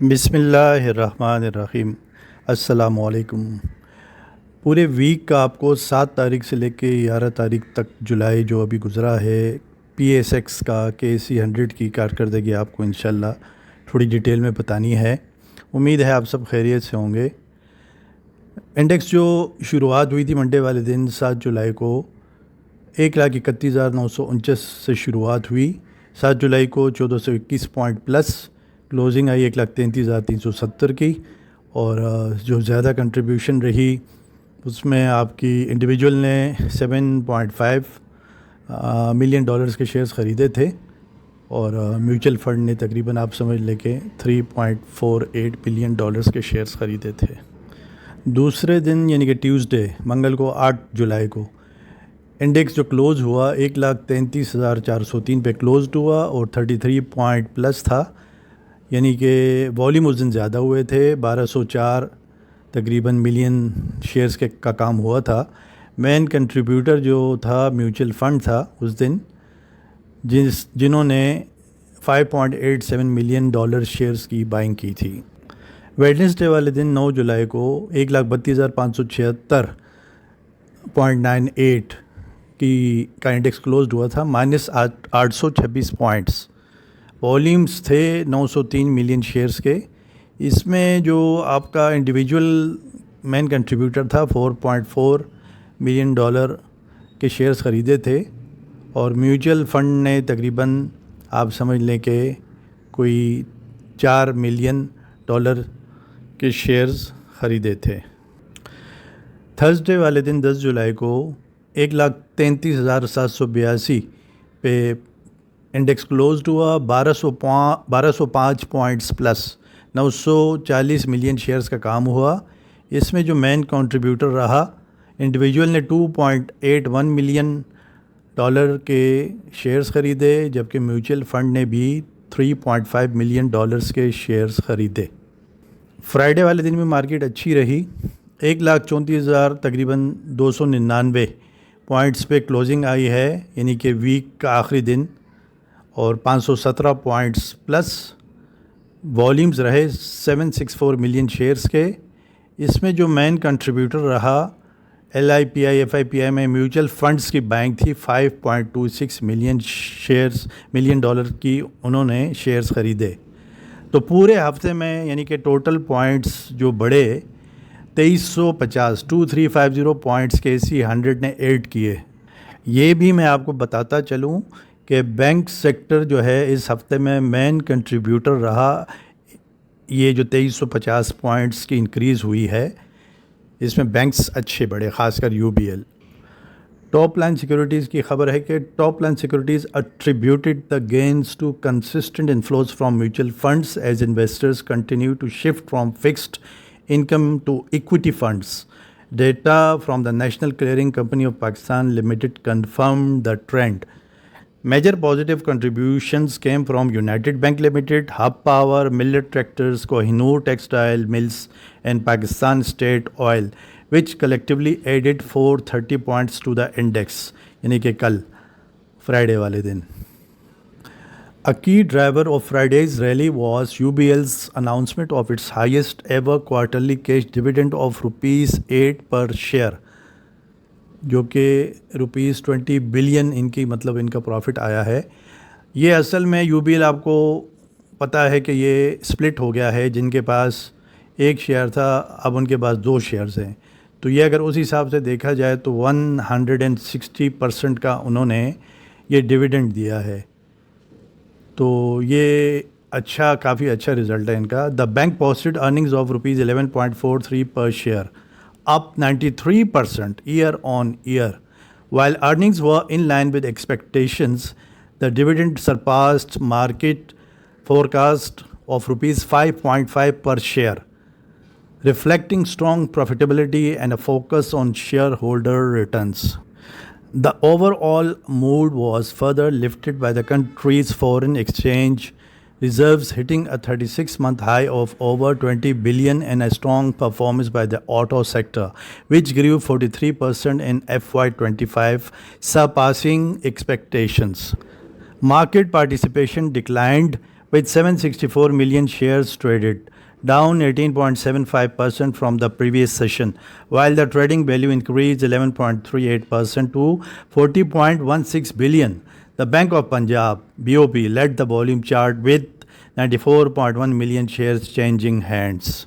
بسم اللہ الرحمن الرحیم۔ السلام علیکم۔ پورے ویک کا آپ کو 7 تاریخ سے لے کے 11 تاریخ تک جولائی جو ابھی گزرا ہے پی ایس ایکس کا KSE 100 کی کارکردگی آپ کو انشاءاللہ تھوڑی ڈیٹیل میں بتانی ہے۔ امید ہے آپ سب خیریت سے ہوں گے۔ انڈیکس جو شروعات ہوئی تھی منڈے والے دن 7 جولائی کو 1,31,949 سے شروعات ہوئی۔ 7 جولائی کو 1421 پوائنٹ پلس کلوزنگ آئی 1,33,370 کی، اور جو زیادہ کنٹریبیوشن رہی اس میں آپ کی انڈیویجول نے $7.5 ملین کے شیئرز خریدے تھے، اور میوچل فنڈ نے تقریباً آپ سمجھ لیں کہ $3.48 بلین کے شیئرز خریدے تھے۔ دوسرے دن یعنی کہ ٹیوزڈے منگل کو 8 جولائی کو انڈیکس جو کلوز ہوا 1,33,403 پہ کلوزڈ ہوا، اور 33 پوائنٹ پلس تھا، یعنی کہ والیوم اس دن زیادہ ہوئے تھے، 1204 تقریباً ملین شیئرز کا کام ہوا تھا۔ مین کنٹریبیوٹر جو تھا میوچل فنڈ تھا اس دن، جنہوں نے $5.87 ملین شیئرز کی بائنگ کی تھی۔ ویڈنسڈے والے دن 9 جولائی کو 1,32,576.98 کا انڈیکس کلوزڈ ہوا تھا، -826 پوائنٹس۔ والیومز تھے 903 ملین شیئرز کے۔ اس میں جو آپ کا انڈیویجول مین کنٹریبیوٹر تھا 4.4 ملین کے شیئرز خریدے تھے، اور میوچل فنڈ نے تقریباً آپ سمجھ لیں کہ کوئی $4 ملین کے شیئرز خریدے تھے۔ تھرسڈے والے دن 10 جولائی کو 1,33,782 پہ انڈیکس کلوزڈ ہوا، 1205 پوائنٹس پلس 940 ملین شیئرز کا کام ہوا۔ اس میں جو مین کنٹریبیوٹر رہا انڈیویجول نے $2.81 ملین کے شیئرز خریدے، جبکہ میوچل فنڈ نے بھی $3.5 ملین کے شیئرز خریدے۔ فرائیڈے والے دن میں مارکیٹ اچھی رہی، 1,34,000 تقریباً 299 پوائنٹس پہ کلوزنگ آئی ہے، یعنی کہ ویک کا آخری دن، اور 517 پوائنٹس پلس والیومز رہے 764 ملین شیئرز کے۔ اس میں جو مین کنٹریبیوٹر رہا LIPI FIPI میں میوچل فنڈز کی بینک تھی، 5.26 ملین کی انہوں نے شیئرز خریدے۔ تو پورے ہفتے میں یعنی کہ ٹوٹل پوائنٹس جو بڑھے 2350 پوائنٹس KSE 100 نے ایڈ کیے۔ یہ بھی میں آپ کو بتاتا چلوں کہ بینک سیکٹر جو ہے اس ہفتے میں مین کنٹریبیوٹر رہا، یہ جو 2350 پوائنٹس کی انکریز ہوئی ہے اس میں بینکس اچھے بڑھے، خاص کر UBL۔ ٹاپ لائن سیکورٹیز کی خبر ہے کہ top line securities attributed the gains to consistent inflows from mutual funds as investors continue to shift from fixed income to equity funds. Data from the National Clearing Company of Pakistan Limited confirmed the trend. Major positive contributions came from United Bank Limited, Hub Power, Millet Tractors, Kohinoor Textile Mills and Pakistan State Oil, which collectively added 430 points to the index, یعنی کہ کل Friday والے دن۔ A key driver of Friday's rally was UBL's announcement of its highest ever quarterly cash dividend of ₹8 per share، جو کہ ₹20 billion ان کا profit آیا ہے۔ یہ اصل میں UBL آپ کو پتہ ہے کہ یہ سپلٹ ہو گیا ہے، جن کے پاس ایک شیئر تھا اب ان کے پاس 2 شیئرز ہیں، تو یہ اگر اس حساب سے دیکھا جائے تو 160% کا انہوں نے یہ ڈیویڈنڈ دیا ہے، تو یہ کافی اچھا رزلٹ ہے ان کا۔ The bank posted earnings of ₹11.43 per share, up 93% year on year. While earnings were in line with expectations, the dividend surpassed market forecast of ₹5.5 per share, reflecting strong profitability and a focus on shareholder returns. The overall mood was further lifted by the country's foreign exchange reserves hitting a 36-month high of over $20 billion and a strong performance by the auto sector, which grew 43% in FY25, surpassing expectations. Market participation declined with 764 million shares traded, down 18.75% from the previous session, while the trading value increased 11.38% to 40.16 billion. The Bank of Punjab (BOP) led the volume chart with 94.1 million shares changing hands.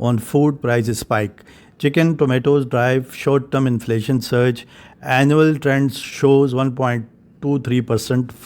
on food price spike. Chicken, tomatoes drive short-term inflation surge. Annual trends shows 1.23%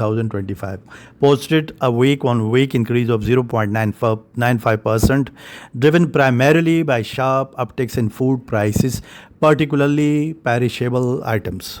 2025 posted a week-on-week increase of 0.95%, driven primarily by sharp upticks in food prices, particularly perishable items.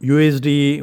USD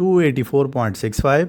284.65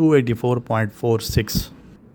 284.46.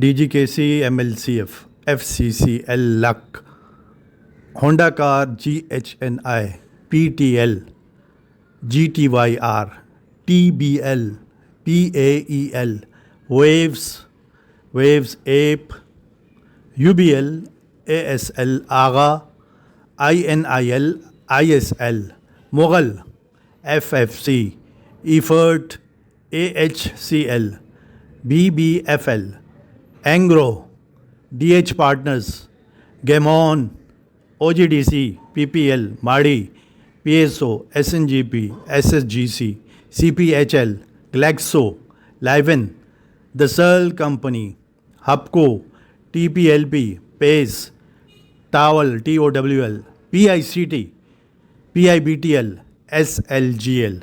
DGKC, MLCF, FCCL, LUC, Honda Car, GHNI, PTL, GTYR, TBL, PAEL, Waves, APE, UBL, ASL, AGA, INIL, ISL, Mughal, FFC, EFERT, AHCL, BBFL, Angro, DH Partners, Gamon, OGDC, PPL, MADI, PSO, SNGP, SSGC, CPHL, Glaxo, Livent, The Searle Company, Hupco, TPLP, PACE, TOWL, TOWL, PICT, PIBTL, SLGL.